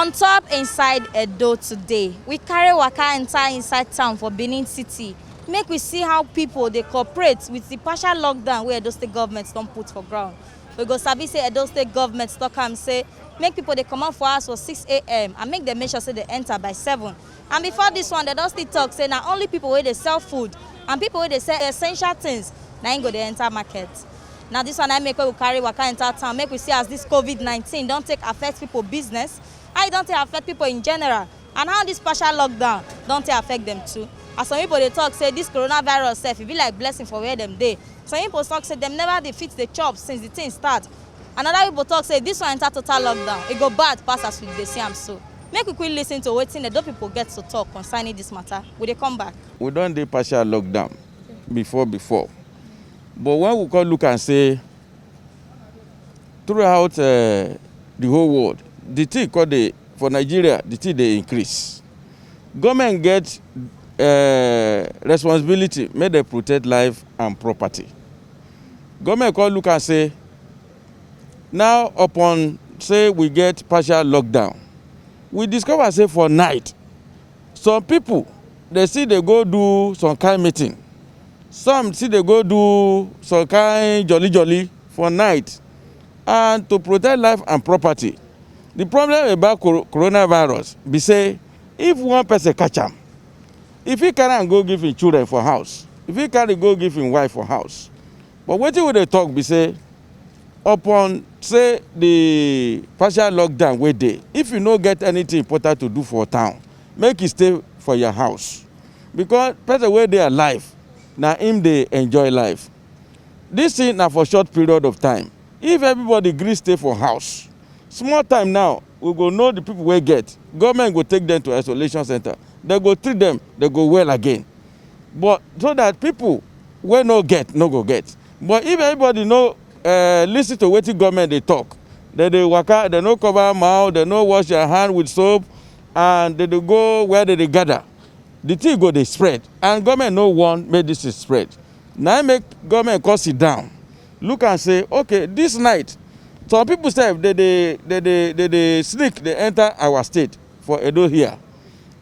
On top inside Edo today, we carry waka inside town for Benin City. Make we see how people they cooperate with the partial lockdown where Edo State government don't put for ground. We go sabi say Edo State government talk am say make people they come out for us for 6 a.m. and make them make sure say they enter by 7. And before this one, they don't still talk say now only people where they sell food and people where they sell essential things now go they enter market. Now this one I make we carry waka enter town. Make we see as this COVID-19 don't take affect people business. How it don't take affect people in general, and how this partial lockdown don't take affect them too. As some people they talk say this coronavirus self, it be like blessing for where them dey. Some people talk say them never defeat the chop since the thing start. Another people talk say this one enter total lockdown. It go bad pass as we dey see am so. Make we quick listen to wetin the people get to talk concerning this matter. Will they come back? We don't do partial lockdown before. But when we can look and say throughout the whole world, the thing called for Nigeria, the thing they increase. Government get responsibility, may they protect life and property. Government can look and say, now upon say we get partial lockdown, we discover say for night, some people they see they go do some kind meeting. Some see they go do some kind jolly for night, and to protect life and property. The problem about coronavirus be say if one person catch am, if he carry and go give him children for house, if he carry go give him wife for house, but wetin we dey talk be say upon say the partial lockdown wey dey, if you no get anything important to do for town, make you stay for your house, because person wey dey alive na him dey enjoy life. This thing na for short period of time. If everybody gree stay for house, small time now we go know the people wey get. Government go take them to isolation center. They go treat them, they go well again. But so that people wey no get no go get. But if everybody no listen to wetin government dey talk, they dey waka, they no cover mouth, they no wash their hand with soap, and they dey go where they dey gather, the thing go dey spread, and government no want make this is spread. Now make government come sit down, look and say, okay, this night some people say they sneak, they enter our state for Edo here.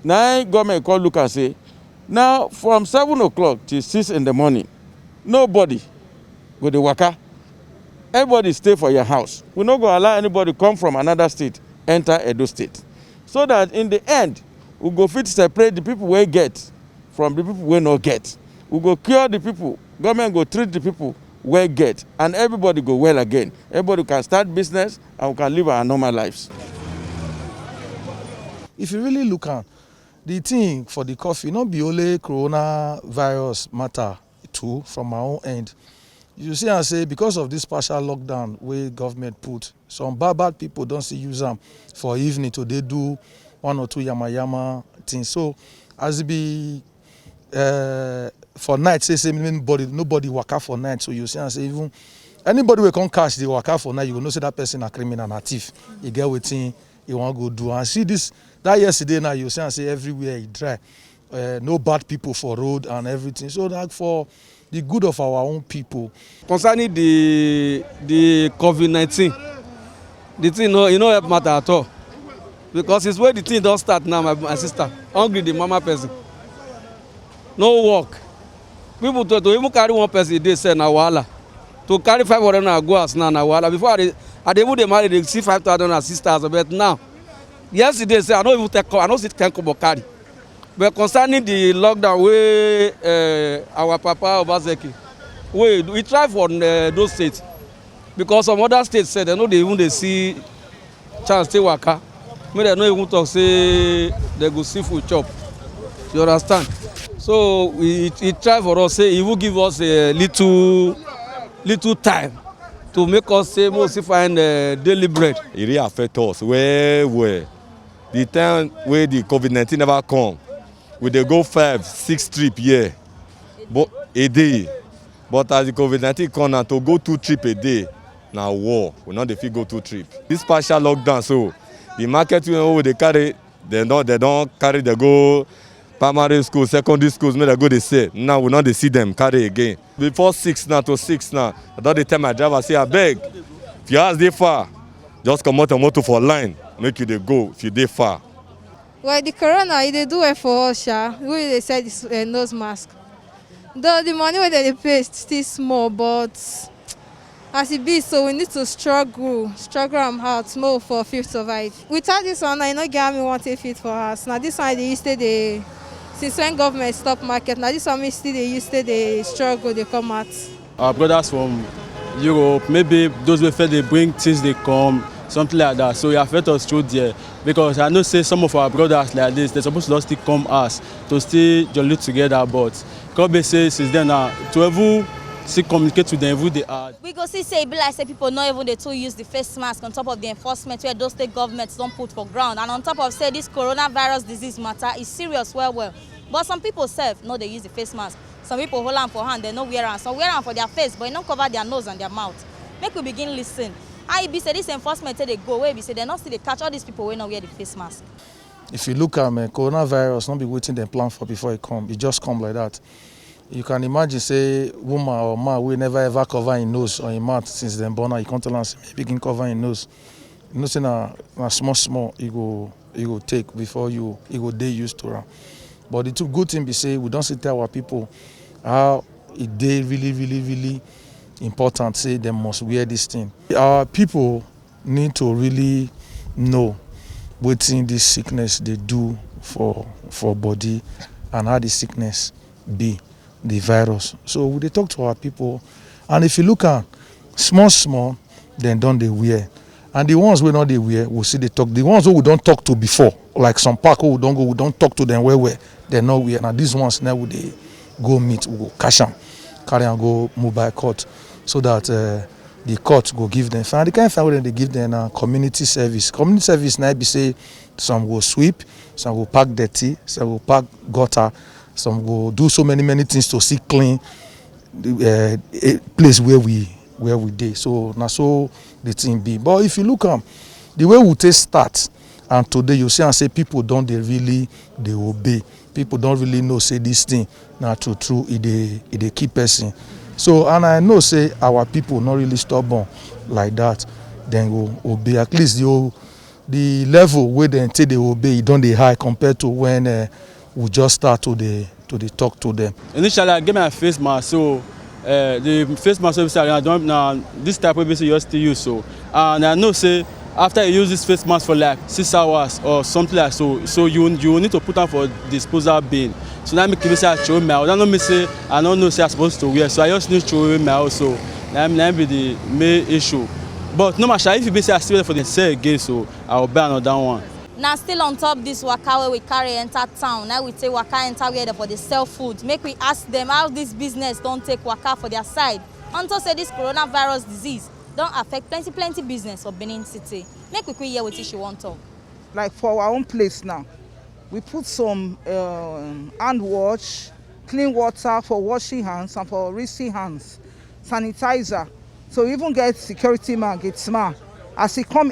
Now government come look and say, now from 7 o'clock till 6 in the morning, nobody go dey waka. Everybody stay for your house. We no go allow anybody come from another state enter Edo State. So that in the end, we go fit separate the people wey get from the people wey no get. We go cure the people. Government go treat the people wey get, and everybody go well again. Everybody can start business and we can live our normal lives. If you really look at the thing for the coffee, not be only coronavirus matter too from our own end. You see and say because of this partial lockdown where government put, some bad people don't see use them for evening to they do 1 or 2 yama things. So as it be for night, say nobody waka for night. So you see and say even anybody will come catch the waka for night, you will know say that person a criminal, a thief. You get waiting, you want to go do. And see this that yesterday now you see and say everywhere it dry. No bad people for road and everything. So that for the good of our own people. Concerning the COVID-19, the thing no help matter at all. Because it's where the thing don't start now, my sister. Hungry the mama person. No work. People to even carry one person they say na wahala. To carry 500 na go as na wahala. Before I dey even marry, they see 5,000 and 6,000. But now, yesterday say I don't even take, I don't see 10 kobo carry. But concerning the lockdown, where our Papa Obaseki, we try for those states. Because some other states said they know they see chance to waka. Maybe they don't even talk, say they go see food chop. You understand? So we try for us, say he will give us a little time to make us say most find daily bread. It really affect us where the time where the COVID-19 never come. We dey go 5-6 trip here, but a day. But as the COVID-19 come now, to go 2 trip a day, now war. We not dey fit go 2 trip. This partial lockdown, so the market they carry, they don't carry. They go primary school, secondary schools. May they go they say now we not dey see them carry again. Before 6 now to 6 now, I don't dey tell my driver say I beg. If your house dey far, just come out a motor for line. make you dey go if you dey far. Well, the corona, they do it for us, sha. We they said this nose mask. Though the money where they pay is still small, but as it be, so we need to struggle hard more for fit survive. Without this one, I know get me want to fit for us. Now this one they used to the since when government stop market. Now this one we still they used to the struggle they come out. Our brothers from Europe, maybe those who feel they bring things they come, something like that. So it affect us through there. Because I know say some of our brothers like this, they're supposed to still come us to still jolly together, but Kobe says since then now to ever still communicate with them who they are. We go see say, be like say people not even they too use the face mask on top of the enforcement where those state governments don't put for ground. And on top of say this coronavirus disease matter is serious well. But some people self no they use the face mask. Some people hold on for hand, they no wear am. Some wear am for their face, but they don't cover their nose and their mouth. Make we begin listen. How e be say this enforcement they go away, be say they not still they catch all these people who not wear the face mask. If you look at coronavirus, not be waiting them plan for before it come. It just come like that. You can imagine say woman or man will never ever cover his nose or his mouth since them born. You can't tell us begin cover his nose. You know say na small you go take before you go dey used to it. But the two good thing be say we don't see tell our people how it dey really important. Say they must wear this thing. Our people need to really know wetin this sickness they do for body and how the sickness be, the virus. So we dey talk to our people, and if you look at small, then don't they wear. And the ones we not they wear, we see they talk. The ones who we don't talk to before, like some park who we don't go, we don't talk to them where they not wear. Now these ones now would they go meet, we go cash them, carry and go mobile court, so that the court go give them. And the kind of thing they give them community service. Community service now be say some go sweep, some go pack dirty, some go pack gutter, some go do so many things to see clean the place where we dey. So now so the thing be. But if you look the way we take start, and today you see and say people don't they obey. People don't really know say this thing now true it dey keep person. So and I know say our people not really stubborn like that, then go obey. At least the level where they take they obey don't they high compared to when we just start to talk to them. Initially I gave me a face mask, so the face mask I don't now this type of basically you still use. So and I know say after you use this face mask for like 6 hours or something like so you need to put on for disposal bin. So that make me say I throw my out. I don't say I don't know say I'm supposed to wear, so I just need to throw away my out. So that be the main issue. But no matter if you be say I still for the sale again, so I will buy another one. Now still on top this waka where we carry enter town. Now we take waka enter where for the sell food. Make we ask them how this business don't take waka for their side. Until say this coronavirus disease don't affect plenty business for Benin City. Make we quick hear what she want talk. Like for our own place now, we put some hand wash, clean water for washing hands and for rinsing hands, sanitizer. So we even get security man get smart. As they come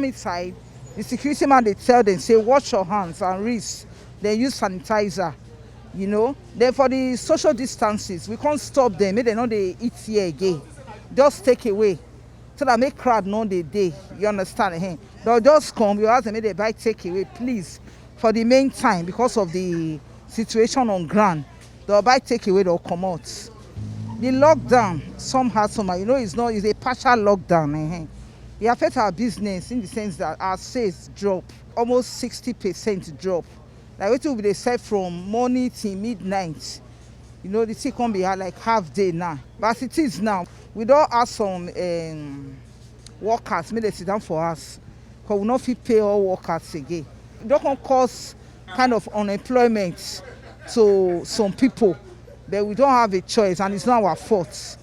inside, the security man they tell them say wash your hands and rinse. They use sanitizer, you know. Then for the social distances, we can't stop them. Make they know they eat here again. Just take away. So that make crowd know the day. You understand? They'll just come, you ask them, they buy take away, please. For the main time, because of the situation on ground, they'll buy take away, they'll come out. The lockdown, somehow, it's a partial lockdown. It affects our business in the sense that our sales drop, almost 60% drop. Like what will be they sell from morning till midnight. You know, the thing can be like half day now. But as it is now, we don't have some workers, may they sit down for us. Because we not fit pay all workers again. It don't cause kind of unemployment to some people. But we don't have a choice and it's not our fault.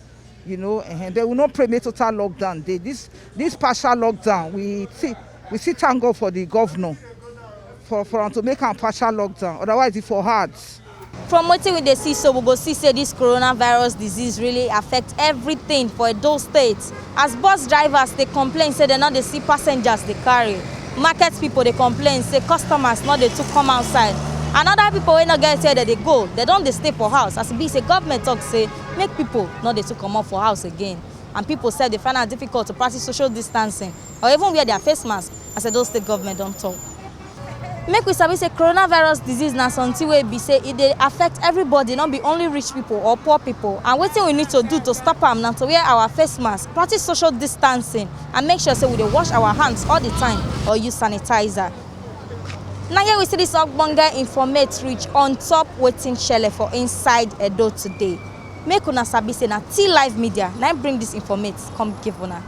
You know, and they will not pray total lockdown. This partial lockdown, we see thank God for the governor for them to make a partial lockdown. Otherwise, it's for hard. From what we see, so we go see say this coronavirus disease really affect everything for those states. As bus drivers they complain say they not they see passengers they carry. Market people they complain say customers not they to come outside. And other people when not get here that they go, they don't they stay for house. As it be say government talk say make people not they to come out for house again. And people say they find it difficult to practice social distancing or even wear their face mask as Edo State government don talk. Make we sabi say coronavirus disease na something wey be say e dey affect everybody, not be only rich people or poor people. And wetin we need to do to stop am na to wear our face mask, practice social distancing, and make sure say we dey wash our hands all the time or use sanitizer. Now here we see this ogbonge informate reach on top wetin shele for inside Edo today. Make una sabi say na T Live Media na bring this informate come give una.